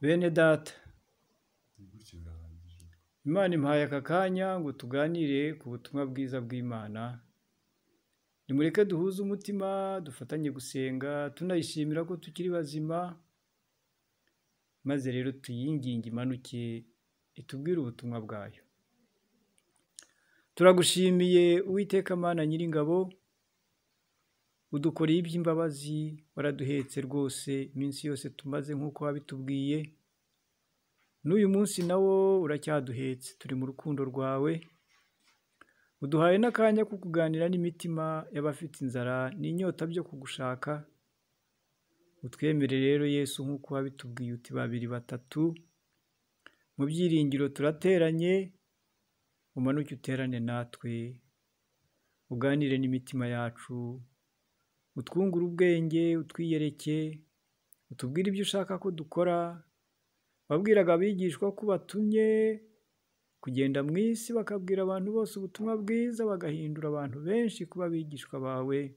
Bene data, Imana impaye aka kanya ngo tuganire ku butumwa bwiza bw'Imana. Nimureke duhuze umutima, dufatanye gusenga, tunayishimira ko tukiri bazima, maze rero tuyinginge imanuke itubwire ubutumwa bwayo. Turagushimiye Uwiteka Mana Nyiringabo, udukoreye iby'imbabazi, waraduhetse rwose iminsi yose tumaze nk'uko wabitubwiye. N'uyu munsi nawo uracyaduhetse, turi mu rukundo rwawe. Uduhaye n'akanya ko kuganira n'imitima y'abafite inzara n'inyota byo kugushaka. Utwemere rero Yesu nk'uko wabitubwiye uti 2 batatu. Mu byiringiro turateranye, umanuke uterane natwe. Uganire n'imitima yacu, utwungure ubwenge, utwiyereke, utubwire ibyo ushaka ko dukora. Wabwiraga abigishwa ko batumye kugenda mu isi bakabwira abantu bose ubutumwa bwiza, bagahindura abantu benshi kuba abigishwa bawe.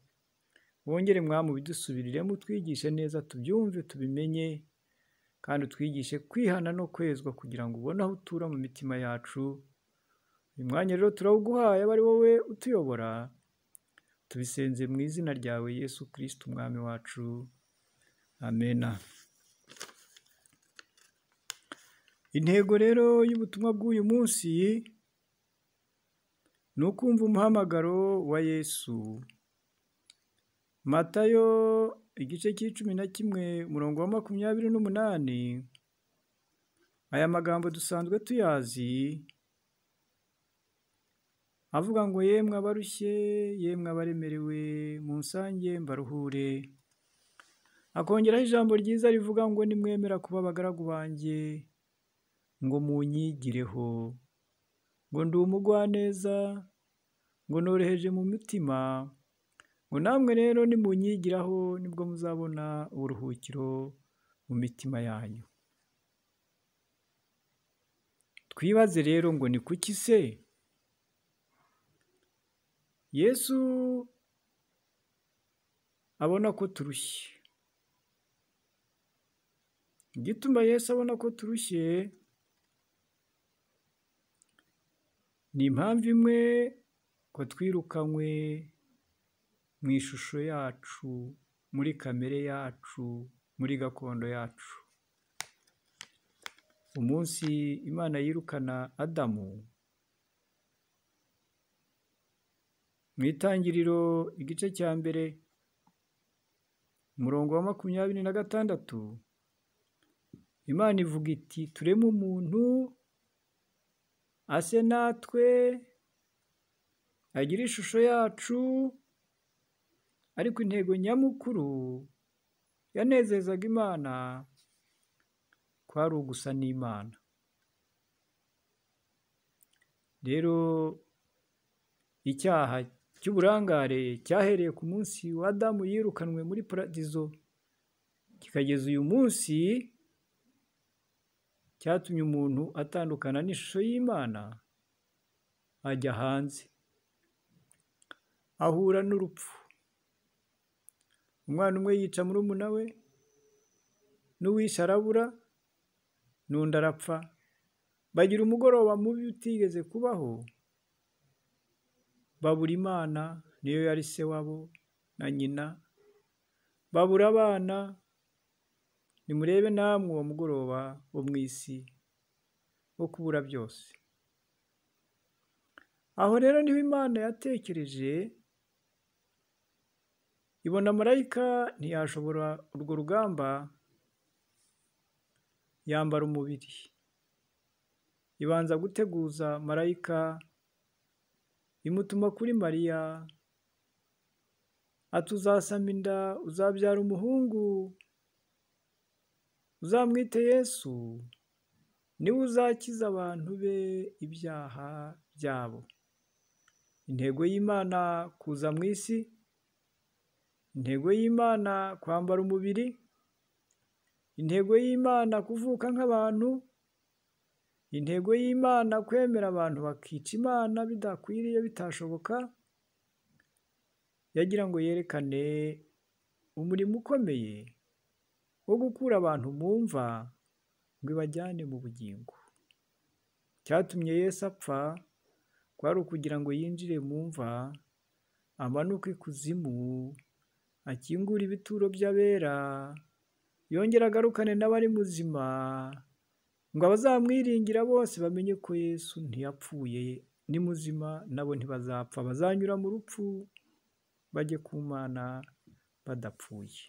Wongere Mwami ubidusubiriremo, utwigishe neza tubyumve tubimenye, kandi utwigishe kwihana no kwezwa kugira ngo ubone aho utura mu mitima yacu. Uyu mwanya rero turawuguhaye, aba ari wowe utuyobora. Tubisenze mu izina ryawe Yesu Kristo Umwami wacu. Amena. Intego rero y'ubutumwa bw'uyu munsi ni ukumva umuhamagaro wa Yesu. Matayo igice c'11 umurongo wa 28. Aya magambo dusanzwe tuyazi, avuga ngo yemwe abarushye, yemwe abaremerewe, munsange mbaruhure. Akongeraho ijambo ryiza rivuga ngo nimwemera kuba abagaragu banjye, ngo munyigireho, ngo ndi umugwaneza, ngo noroheje mu mutima, ngo namwe rero nimunyigiraho nibwo muzabona uburuhukiro mu mitima yanyu. Twibaze rero ngo ni kuki se Yesu abona ko turushye? Igituma Yesu abona ko turushye ni impamvu imwe, ko twirukanywe mu ishusho yacu, muri kamere yacu, muri gakondo yacu. Umunsi Imana yirukana Adamu, mu Itangiriro igice cya mbere umurongo wa 26, Imana ivuga iti tureme umuntu ase natwe, agira ishusho yacu. Ariko intego nyamukuru yanezezaga Imana kwari ugusa n'Imana. Rero icyaha cy'uburangare cyahereye ku munsi wa Adamu yirukanwe muri paradizo, kikageza uyu munsi, cyatumye umuntu atandukana n'ishusho y'Imana, ajya hanze, ahura n'urupfu. Umwana umwe yica murumuna we, n'uwishe arabura, n'undi arapfa. Bagira umugoroba mubi utigeze kubaho, babura Imana, niyo yari se wabo na nyina, babura abana. Nimurebe namwe uwo mugoroba wo mu isi wo kubura byose. Aho rero niho Imana yatekereje, ibona marayika ntiyashobora urwo rugamba, yambara umubiri. Ibanza guteguza marayika, imutuma kuri Mariya, ati uzasama inda, uzabyara umuhungu, uzamwite Yesu, niwe uzakiza abantu be ibyaha byabo. Intego y'Imana kuza mu isi, intego y'Imana kwambara umubiri, intego y'Imana kuvuka nk'abantu, intego y'Imana kwemera abantu bakica Imana bidakwiriye, bitashoboka. Yagira ngo yerekane umurimo ukomeye wo gukura abantu mu mva ngo ibajyane mu bugingo. Cyatumye Yesu apfa kwari ukugira ngo yinjire mu mva, amanuke ikuzimu, akingure ibituro by'abera, yongera agarukane n'abari muzima, ngo abazamwiringira bose bamenye ko Yesu ntiyapfuye, ni muzima, nabo ntibazapfa, bazanyura mu rupfu bajye ku Mana badapfuye.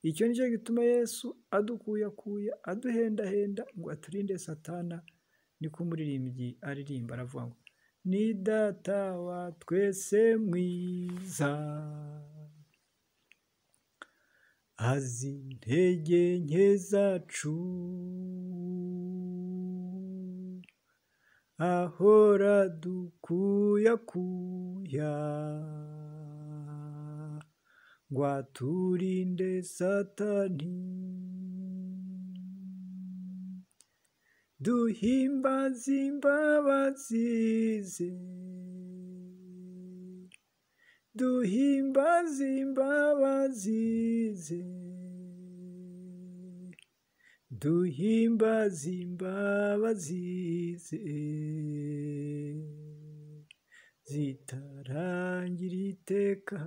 Icyo nicyo gituma Yesu adukuyakuya, aduhendahenda ngo aturinde Satana. Niko umuririmbyi aririmba aravuga ngo ni Data wa twese mwiza, azi intege nke zacu, ahora dukuyakuya ngo aturinde Satani. Duhimbaze imbabazi ze, duhimbaze imbabazi ze, duhimbaze imbabazi ze, zitarangira iteka.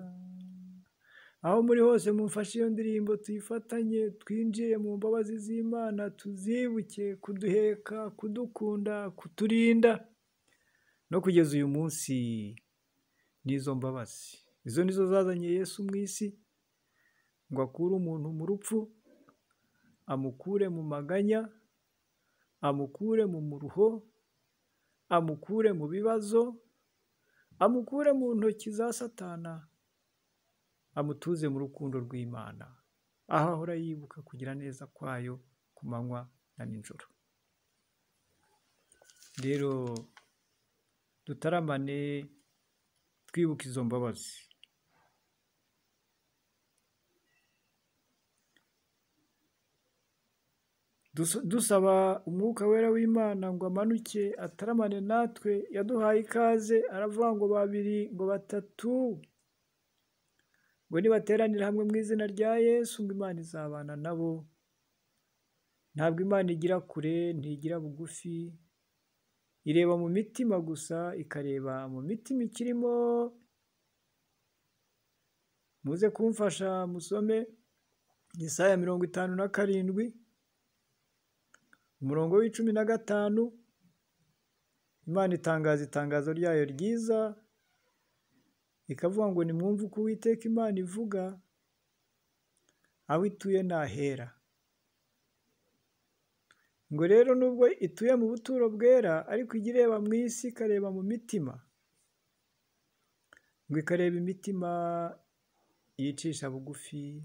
Aho muri hose mumfashe iyo ndirimbo tuyifatanye, twinjire mu mbabazi z'Imana, tuzibuke kuduheka, kudukunda, kuturinda no kugeza uyu munsi. N'izo mbabazi izo nizo zazanye Yesu mu isi ngo akure umuntu mu rupfu, amukure mu maganya, amukure mu muruho, amukure mu bibazo, amukure mu ntoki za Satana, amutuze mu rukundo rw'Imana, aho ahora yibuka kugira neza kwayo ku manywa na nijoro. Rero dutaramane twibuka izo mbabazi. Dusaba umwuka wera w'Imana ngo amanuke ataramane natwe. Yaduhaye ikaze, aravuga ngo babiri, ngo batatu, ngo nibateranira hamwe mu izina rya Yesu ngo Imana izabana nabo. Ntabwo Imana igira kure, ntigira bugufi, ireba mu mitima gusa, ikareba mu mitima ikirimo. Muze kumfasha musome Yesaya 57 umurongo w'15. Imana itangaza itangazo ryayo ryiza, ikavuga ngo nimwumve uko Uwiteka Imana ivuga, aho ituye nahera. Ngo rero nubwo ituye mu buturo bwera, ariko ijya ireba mu isi, ikareba mu mitima, ngo ikareba imitima yicisha bugufi,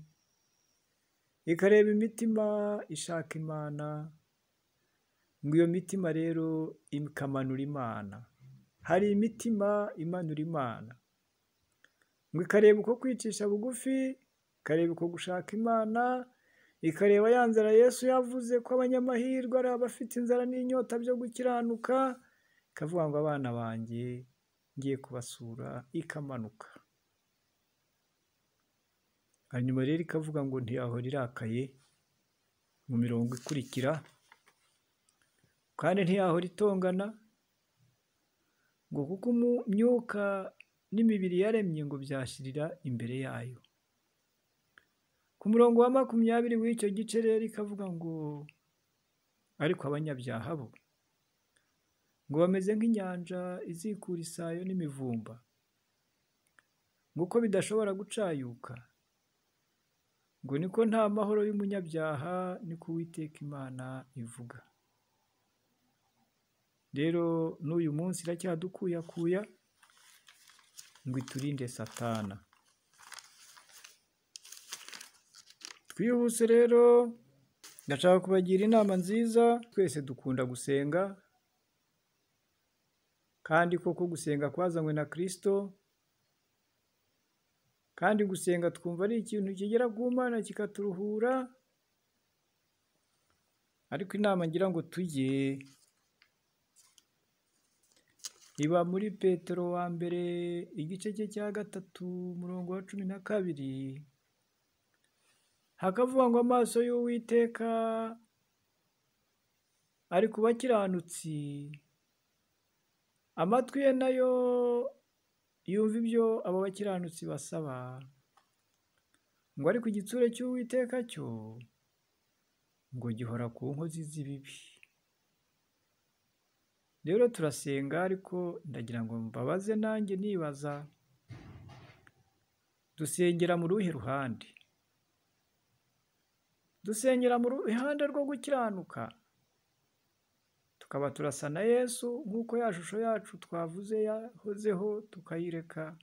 ikareba imitima ishaka Imana, ngo iyo mitima rero ikamanura Imana. Hari imitima imanura Imana, ngo ikareba uko kwicisha bugufi, ikareba uko gushaka Imana, ikareba ya nzara Yesu yavuze ko abanyamahirwe ari abafite inzara n'inyota byo gukiranuka, ikavuga ngo abana banjye ngiye kubasura, ikamanuka. Hanyuma rero ikavuga ngo ntiyahora irakaye mu mirongo ikurikira, kandi ntiyahora itongana, ngo kuko imyuka n'imibiri yaremye ngo byashirira imbere yayo. Ku murongo wa 20 w'icyo gice rero ikavuga ngo ariko abanyabyaha bo ngo bameze nk'inyanja izikura isayo n'imivumba, ngo uko bidashobora gucayuka, ngo niko nta mahoro y'umunyabyaha, niko Uwiteka Imana ivuga. Rero n'uyu munsi iracyadukuyakuya ngo iturinde Satana. Twihuse rero, ndashaka kubagira inama nziza. Twese dukunda gusenga, kandi koko gusenga kwazanywe na Kristo, kandi gusenga twumva ari ikintu kigera ku Mana kikaturuhura. Ariko inama ngira ngo tujye iba muri Petero wa mbere igice cye cya 3 umurongo wa 12, hakavuga ngo amaso y'Uwiteka ari ku bakiranutsi, amatwi ye nayo yumva ibyo abo bakiranutsi basaba, ngo ariko igitsure cy'Uwiteka cyo ngo gihora ku nkozi z'ibibi. Rero turasenga, ariko ndagira ngo mbabaze nanjye nibaza, dusengera mu ruhe ruhande? Dusengera mu ruhande rwo gukiranuka, tukaba turasa na Yesu nk'uko ya shusho yacu twavuze yahozeho tukayireka?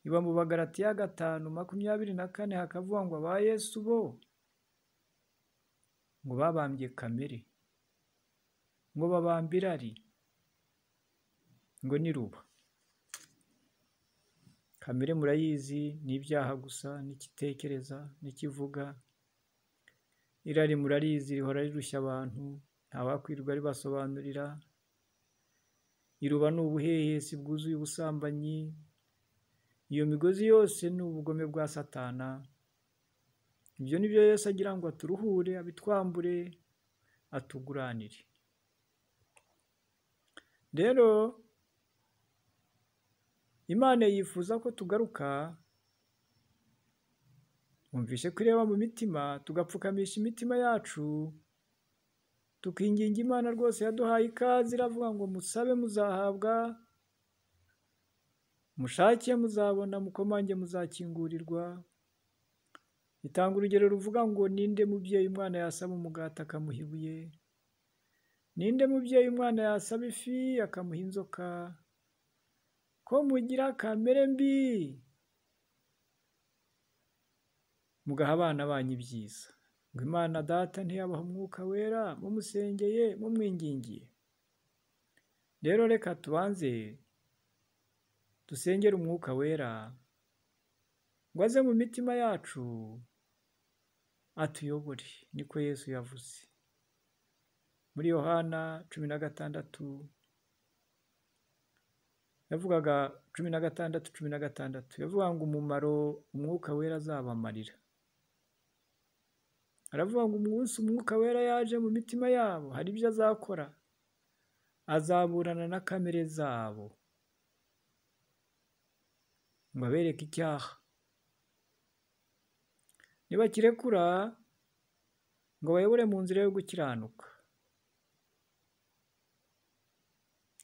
Iba mu Bagalatiya 5:24 hakavuga ngo aba Yesu bo ngo babambye kamere, ngo babamba irari, ngo niruba. Kamere murayizi, ni ibyaha gusa, n'ikitekereza n'ikivuga. Irari murarizi, rihora rirushya abantu, ntawakwirirwa ribasobanurira. Iruba ni ubuhehesi bwuzuye ubusambanyi. Iyo migozi yose ni ubugome bwa Satana. Ibyo ni byo Yesu agira ngo aturuhure, abitwambure, atuguranire. Rero Imana yifuza ko tugaruka, mwumvishe kureba mu mitima, tugapfukamisha imitima yacu, tukinginga Imana rwose yaduhaye ikaze, iravuga ngo musabe muzahabwa, mushake muzabona, mukomange muzakingurirwa. Itanga urugero ruvuga ngo ninde mubyeyi umwana yasaba umugati akamuha ibuye? Ninde mubyeyi umwana yasaba ifi akamuha inzoka? Ko mugira kamere mbi, mugaha abana banyu ibyiza. Ngo Imana Data ntiyabaha umwuka wera mumusengeye mumwingingiye. Rero reka tubanze dusengere umwuka wera ngo aze mu mitima yacu atuyobore, niko Yesu yavuze muri Yohana 16. Yavugaga 16:16, yavuga ngo umumaro umwuka wera azabamarira. Aravuga ngo umunsi umwuka wera yaje mu mitima yabo hari ibyo azakora, azaburana na kamere zabo, ngo abereke icyaha. Nibakirekura ngo bayobore mu nzira yo gukiranuka,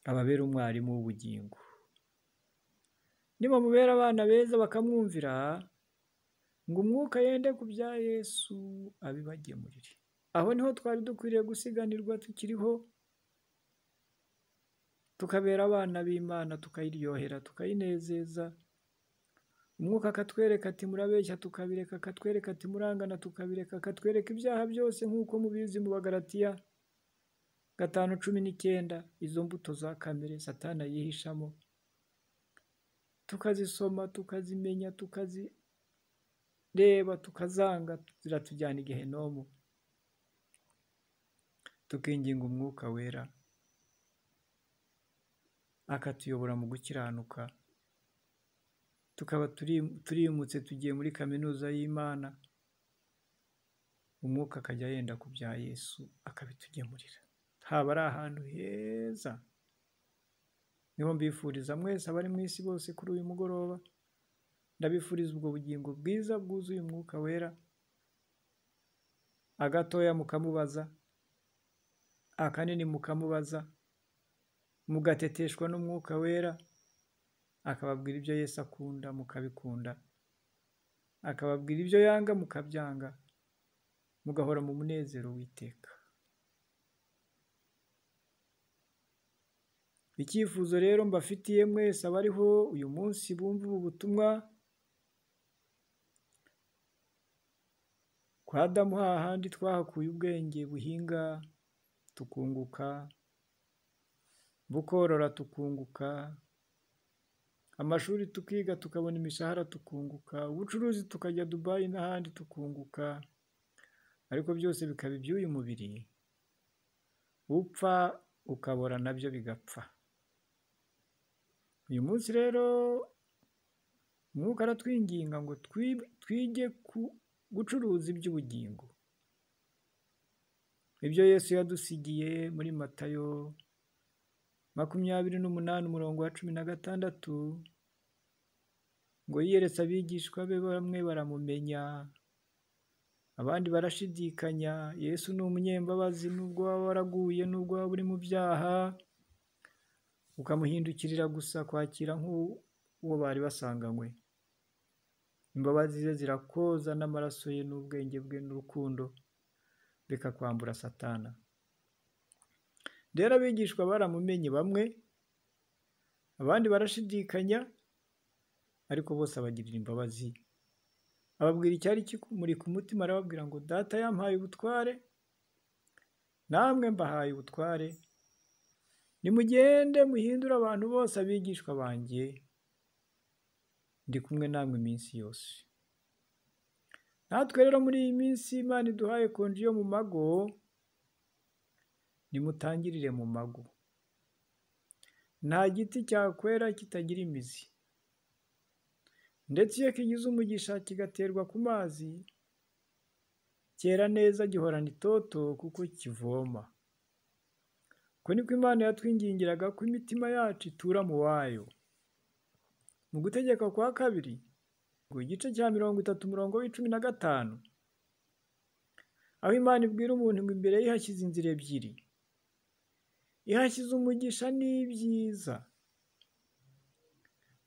ababere umwarimu w'ubugingo. Niba mubera abana beza bakamwumvira, ngo umwuka yende ku bya Yesu abibagemurire. Aho niho twari dukwiriye gusiganirwa tukiriho, tukabera abana b'Imana, tukayiryohera, tukayinezeza. Umwuka akatwereka ati murabeshya, tukabireka, akatwereka ati murangana, tukabireka, akatwereka ibyaha byose nk'uko mubizi mu Bagalatiya 5:19, izo mbuto za kamere Satana yihishamo, tukazisoma, tukazimenya, tukazireba, tukazanga, ziratujyana i Gehenomu. Tukinginga umwuka wera akatuyobora mu gukiranuka, tukaba turimutse tugiye muri kaminuza y'Imana. Umwuka akajya yenda ku bya Yesu akabitugemurira, haba ari ahantu heza. Niho mbifuriza mwese abari mu isi bose kuri uyu mugoroba, ndabifuriza ubwo bugingo bwiza bwuzuye umwuka wera. Agatoya mukamubaza, akanini mukamubaza, mugateteshwa n'umwuka wera, akababwira ibyo Yesu akunda mukabikunda, akababwira ibyo yanga mukabyanga, mugahora mu munezero w'iteka. Icyifuzo rero mbafitiye mwese abariho uyu munsi bumva ubu butumwa, kwa Adamu hahandi twahakuye ubwenge buhinga tukunguka, bukorora tukunguka, amashuri tukiga tukabona imishahara tukunguka, ubucuruzi tukajya Dubai n'ahandi tukunguka, ariko byose bikaba iby'uyu mubiri, upfa ukabora nabyo bigapfa. Uyu munsi rero umwuka aratwinginga ngo twige gucuruza iby'ubugingo. ibyo Yesu yadusigiye muri Matayo 28:16 ngo yiyeretse abigishwa be, bamwe baramumenya abandi barashidikanya. Yesu ni umunyembabazi, nubwo waba waraguye, nubwo waba uri mu byaha, ukamuhindukirira gusa kwakira nk'uwo bari basanganywe. Imbabazi ze zirakoza, n'amaraso ye n'ubwenge bwe n'urukundo bikakwambura Satana. Rero abigishwa baramumenye bamwe, abandi barashidikanya, ariko bose abagirira imbabazi. Ababwira icyari kimuri ku mutima, arababwira ngo Data yampaye ubutware, namwe mbahaye ubutware, nimugende muhindure abantu bose abigishwa banjye, ndi kumwe namwe iminsi yose. Natwe rero muri iyi minsi Imana iduhaye konji yo mu mago, nimutangirire mu mago. Nta giti cyakwera kitagira imizi, ndetse iyo kigize umugisha kigaterwa ku mazi, cyera neza, gihorana itoto kuko kivoma. Uko niko Imana yatwingingiraga ko imitima yacu itura mu wayo. Mu gutegeka kwa 2 igice cya 30:15, aho Imana ibwira umuntu ngo imbere ye hashyize inzira ebyiri, ihashyize umugisha n'ibyiza.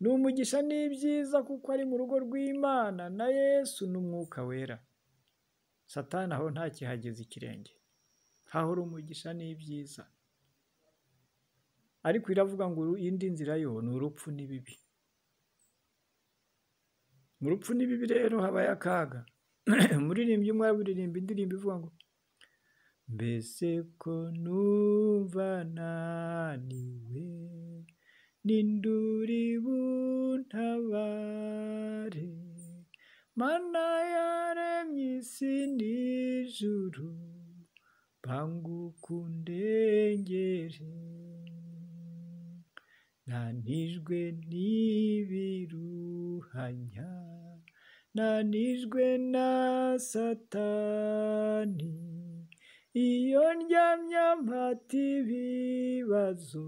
Ni umugisha n'ibyiza kuko ari mu rugo rw'Imana na Yesu n'Umwuka Wera. Satani aho ntakihageze ikirenge, hahora umugisha n'ibyiza. Ariko iravuga ngo indi nzira yo ni urupfu n'ibibi. Mu rupfu n'ibibi rero habaye akaga. Umuririmbyi umwe araburirimba indirimbo ivuga ngo mbese ko numva naniwe, ninduri buntabare, Mana yaremye isi n'ijuru, banguka undengere. Nanijwe n'ibiruhanya, nanijwe na Satani, iyo ndyamya mpata ibibazo,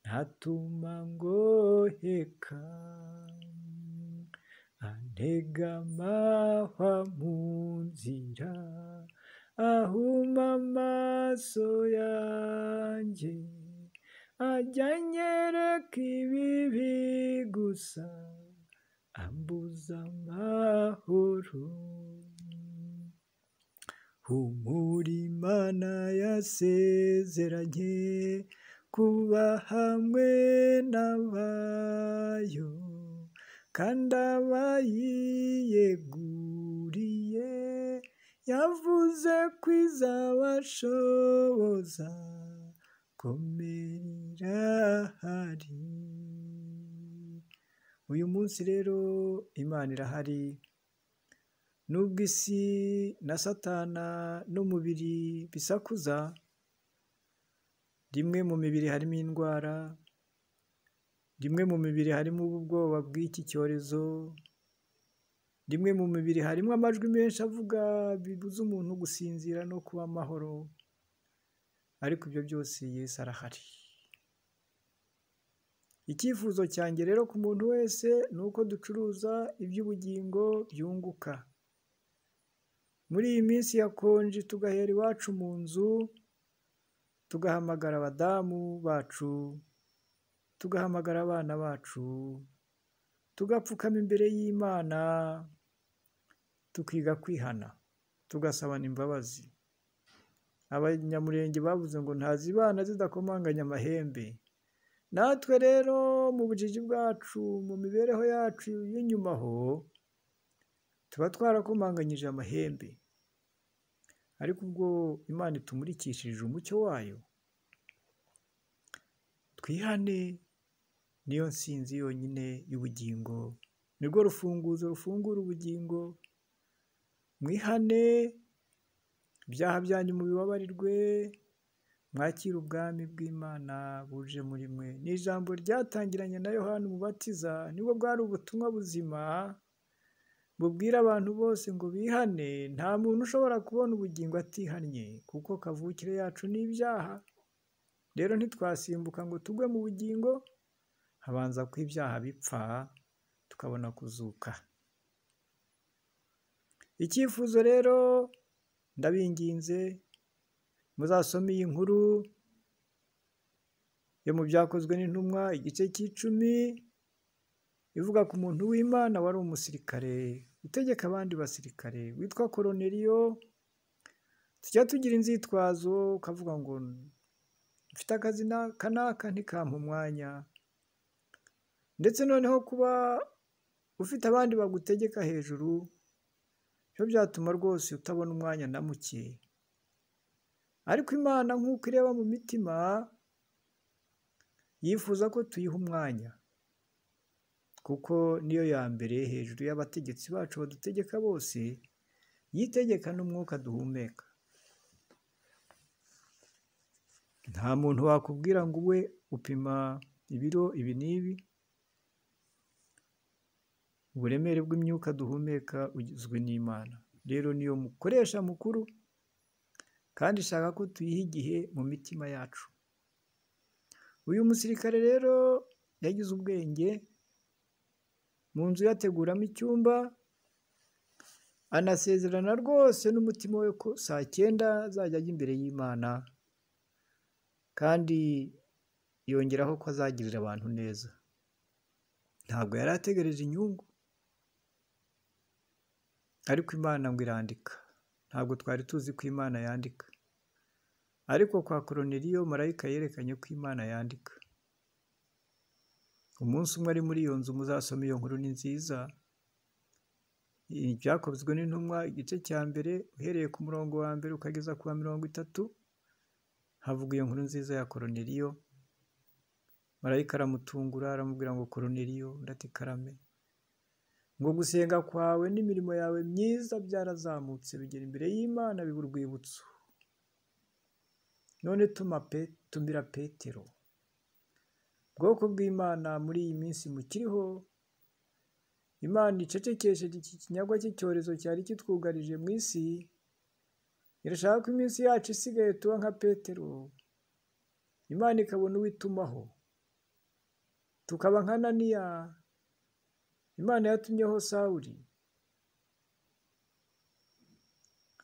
ntatuma ngoheka. Antega amahwa mu nzira, ahuma amaso yanjye, ajya anyereka ibibi gusa, ambuza amahoro. Humura, Imana yasezeranye kuba hamwe n'abayo, kandi abayiyeguriye yavuze ko izabashoboza. Komera irahari. Uyu munsi rero Imana irahari, nubwo isi na Satana n'umubiri bisakuza. Rimwe mu mibiri harimo indwara, rimwe mu mibiri harimo ubwoba bw'iki cyorezo, rimwe mu mibiri harimo amajwi menshi avuga bibuza umuntu gusinzira no kuba amahoro. Ariko ibyo byose Yesu arahari. Icyifuzo cyanjye rero ku muntu wese ni uko ducuruza iby'ubugingo byunguka. Muri iyi minsi ya konji tugahera iwacu mu nzu, tugahamagara abadamu bacu, tugahamagara abana bacu, tugapfukama imbere y'Imana, tukiga kwihana, tugasabana imbabazi. Abanyamurenge bavuze ngo ntazibana zidakomanganya amahembe. Natwe rero mu bujiji bwacu, mu mibereho yacu y'inyuma ho, tuba twarakomanganyije amahembe. Ariko ubwo Imana itumurikishije umucyo wayo, twihane, niyo nsinzi yonyine y'ubugingo, nirwo rufunguzo rufungura ubugingo. Mwihane, ibyaha byanyu mubibabarirwe, mwakire ubwami bw'Imana buje muri mwe. Ni ijambo ryatangiranye na Yohana Umubatiza, nibwo bwari ubutumwa buzima bubwira abantu bose ngo bihane, nta muntu ushobora kubona ubugingo atihannye, kuko kavukire yacu ni ibyaha. Rero ntitwasimbuka ngo tugwe mu bugingo, habanza ko ibyaha bipfa tukabona kuzuka. Icyifuzo rero ndabinginze muzasome iyi nkuru yo mu Byakozwe n'Intumwa igice cy'icumi, ivuga ku muntu w'Imana wari umusirikare utegeka abandi basirikare witwa Koroneliyo. Tujya tugira inzitwazo ukavuga ngo mfite akazi kanaka ntikampa umwanya, ndetse noneho kuba ufite abandi bagutegeka hejuru byo byatuma rwose utabona umwanya na muke. Ariko Imana nk'uko ireba mu mitima yifuza ko tuyiha umwanya, kuko niyo ya mbere hejuru y'abategetsi bacu badutegeka bose, yitegeka n'umwuka duhumeka. Nta muntu wakubwira ngo ube upima ibiro ibi n'ibi. Uburemere bw'imyuka duhumeka ugizwe n'Imana. Rero niyo mukoresha mukuru, kandi ishaka ko tuyiha igihe mu mitima yacu. Uyu musirikare rero yagize ubwenge, mu nzu yateguramo icyumba, anasezerana rwose n'umutima we ko saa 9 azajya ajya imbere y'Imana, kandi yongeraho ko azagirira abantu neza. Ntabwo yari ategereje inyungu, ariko Imana ngo irandika. Ntabwo twari tuzi ko Imana yandika, ariko kwa Koroneliyo marayika yerekanye ko Imana yandika. Umunsi umwe ari muri iyo nzu, muzasoma iyo nkuru, ni nziza. Ibyakozwe n'Intumwa igice cya mbere uhereye ku murongo wa mbere ukageza ku wa 30, havuga iyo nkuru nziza ya Koroneliyo. Marayika aramutungura aramubwira ngo Koroneliyo, ndati karame, ngo gusenga kwawe n'imirimo yawe myiza byarazamutse bigera imbere y'Imana biba urwibutso. None tumira Petero. Bwoko bw'Imana, muri iyi minsi mukiriho, Imana icecekesheje iki kinyagwa cy'icyorezo cyari kitwugarije mu isi. Irashaka ko iminsi yacu isigaye tuba nka Petero, Imana ikabona uwitumaho. Tukaba nka Ananiya, Imana yatumyeho Sawuli.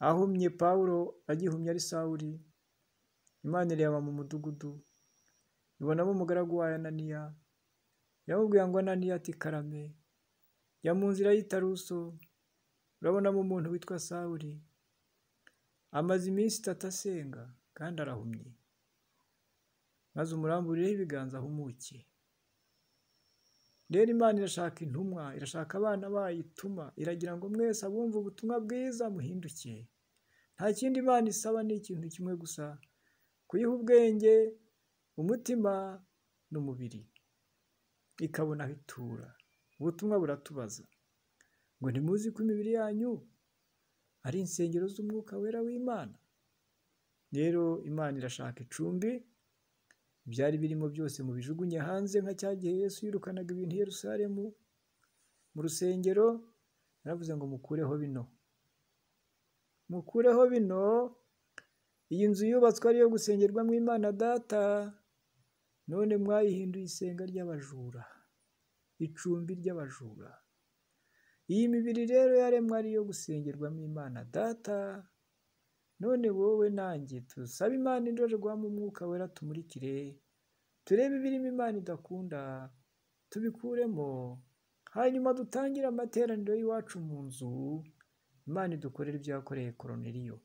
Ahumye Pawulo, agihumye ari Sawuli, Imana ireba mu mudugudu, ibonamo umugaragu wa Ananiya. Yamubwiye ngo Ananiya, ati karame, jya mu nzira y'i Taruso, urabonamo umuntu witwa Sawuli, amaze iminsi 3 asenga kandi arahumye, maze umuramburireho ibiganza ahumuke. Rero Imana irashaka intumwa, irashaka abana bayituma, iragira ngo mwese abumva ubutumwa bwiza muhinduke. Nta kindi Imana isaba, ni ikintu kimwe gusa: kuyiha ubwenge, umutima n'umubiri, ikabona aho itura. Ubutumwa buratubaza ngo ntimuzi ko imibiri yanyu ari insengero z'umwuka wera w'Imana. Rero Imana irashaka icumbi, ibyari birimo byose mubijugunye hanze, nka cya gihe Yesu yirukanaga ibintu i Yerusalemu mu rusengero. Yaravuze ngo mukureho bino, mukureho bino. Iyi nzu yubatswe ari iyo gusengerwamo Imana Data, none mwayihinduye isenga ry'abajura, icumbi ry'abajura. Iyi mibiri rero yaremwe ari iyo gusengerwamo Imana Data, none wowe nanjye tusabe Imana indorerwamo umwuka wera tumurikire, turebe ibirimo Imana idakunda, tubikuremo, hanyuma dutangire amateraniro y'iwacu mu nzu. Imana idukorera ibyo yakoreye Koroneliyo,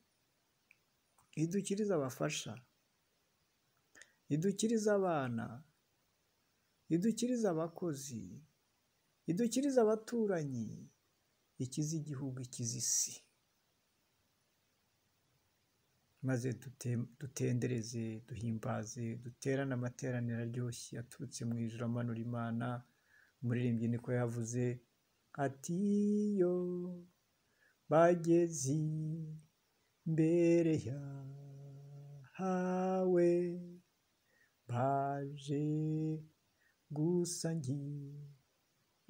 idukirize abafasha, idukirize abana, idukirize abakozi, idukirize abaturanyi, ikize igihugu, ikize isi. Maze dutendereze, duhimbaze, duterane amateraniro aryoshye aturutse mu ijuru amanura Imana. Umuririmbyi niko yavuze ati: iyo bageze imbere yawe, baje gusangira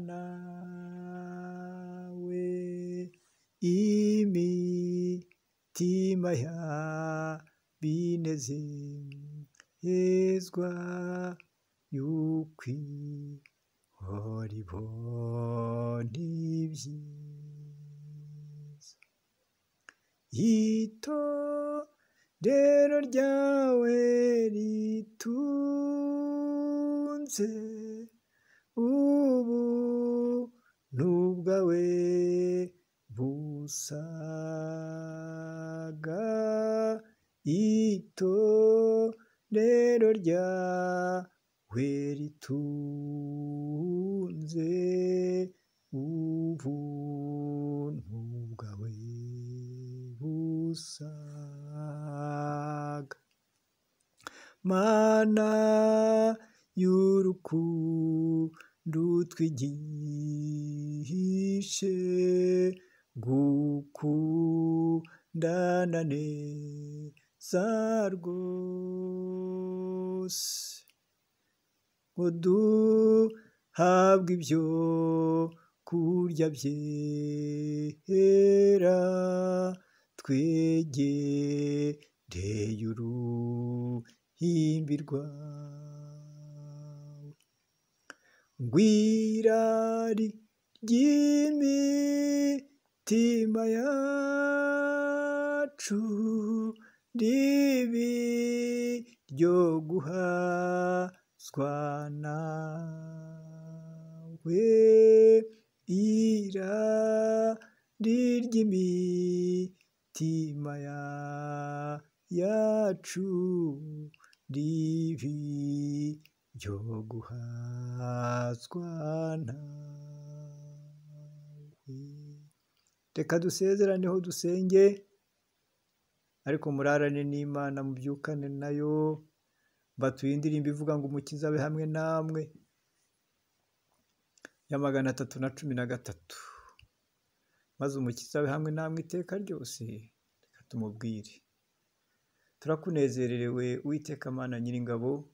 nawe imitima y'abinezezwa yuko ihora ibona ibyiza. Itorero ryawe ritunze ubuntu bwawe busaga. Itorero ryawe ritunze ubuntu bwawe busaga. Mana y'urukundo twigishe gukundana neza rwose, ngo duhabwe ibyo kurya byera, twegereye uruhimbi rwawe. Ngwirari ry'imitima yacu ribi ryo guhazwa nawe. Irari ry'imitima yacu ribi ryo guhazwa nawe. Reka dusezeraneho dusenge, ariko murarane n'Imana, mubyukane nayo. Batuye indirimbo ivuga ngo umukiza abe hamwe namwe ya 313, maze umukiza abe hamwe namwe iteka ryose. Reka tumubwire: turakunezererewe Uwiteka Mana Nyiringabo,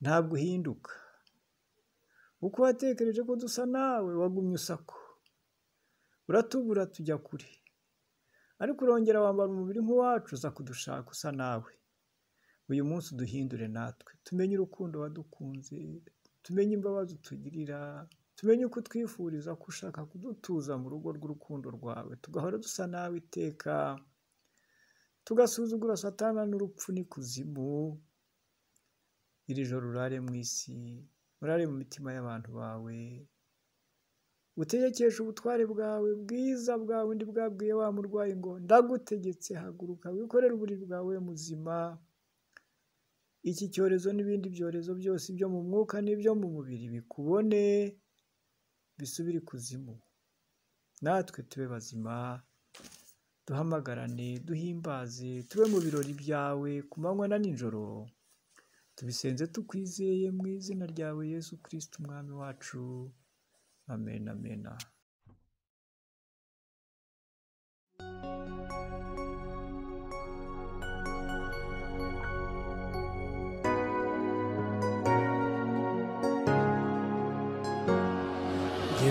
ntabwo uhinduka. Uko watekereje ko dusa nawe wagumye usako, uratubura tujya kure, ariko urongera wambara umubiri nk'uwacu uza kudushaka usa nawe. Uyu munsi uduhindure natwe, tumenye urukundo wadukunze, tumenye imbabazi utugirira, tumenye uko twifuriza ko ushaka kudutuza mu rugo rw'urukundo rwawe, tugahora dusa nawe iteka, tugasuzugura Satani n'urupfu n'ikuzimu. Iri joro urare mu isi, urare mu mitima y'abantu bawe, utegekeshe ubutware bwawe bwiza bwawe undi bwabwiye wa murwayi ngo ndagutegetse haguruka wikorere uburiri bwawe muzima. Iki cyorezo n'ibindi byorezo byose byo mu mwuka n'ibyo mu mubiri bikubone, bisubire ikuzimu, natwe tube bazima, duhamagarane, duhimbaze, tube mu birori byawe ku manywa na nijoro. Tubisenze tukwizeye mu izina ryawe Yesu Kristo umwami wacu. Amen, amen.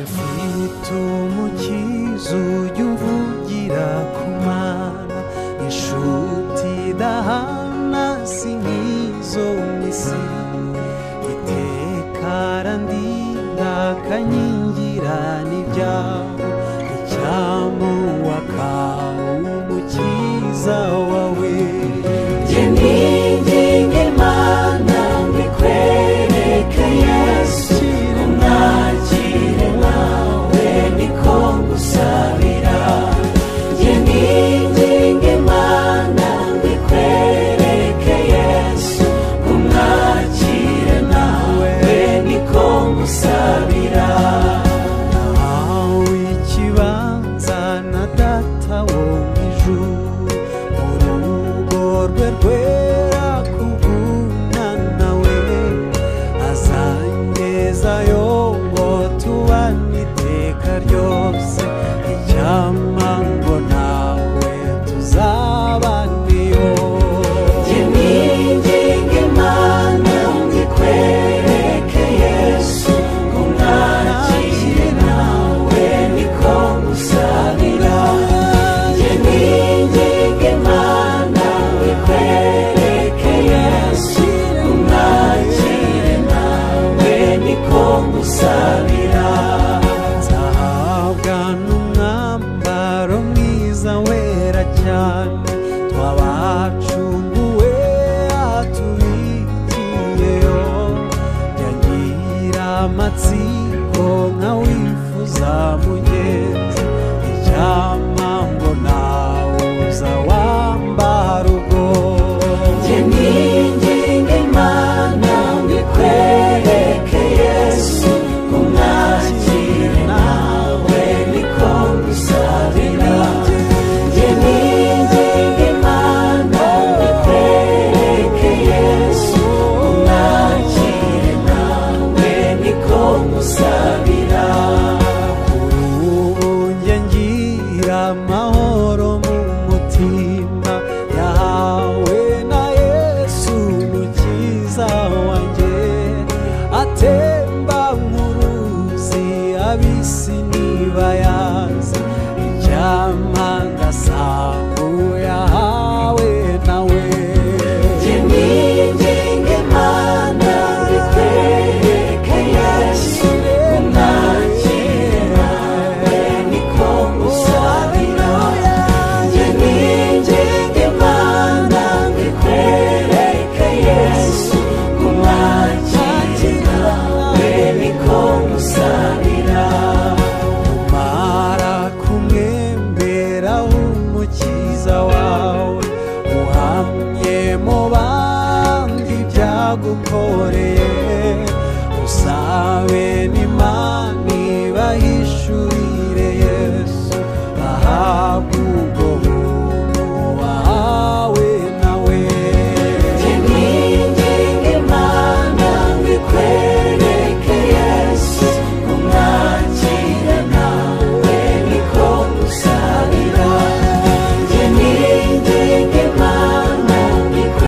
Mfite umukiza ujya uvugira ku Mana, inshuti idahana si nk'izo mu isi. Iteka arandinda akankingira n'ibyago, icyamuha akaba umukiza wawe. Jye ninginga Imana mbikwereke Yesu, umwakire nawe niko ngusabira. Jye ninginga Imana mbikwereke Yesu, umwakire nawe niko ngusabira. Nahawe ikibanza na Data wo mu ijuru, mu rugo rwe rwera kubw'Umwana we, azangezayo ngo tubane iteka ryose. Icyampa ngo nawe tuzabaneyo. Jye ninginga Imana mbikwereke Yesu, umwakire cyane twabacunguwe atubikiyeyo yagira amatsiko nka wifuza mugenzi icyampa ngo nawe uza wambara ubwo njye ninginga Imana ngikwereke Yesu umwakire nawe niko ngusabira njye ninginga Imana ngikwereke Yesu umwakire nawe niko ngusabira kuri ubu njye ngira amahoro mu mutima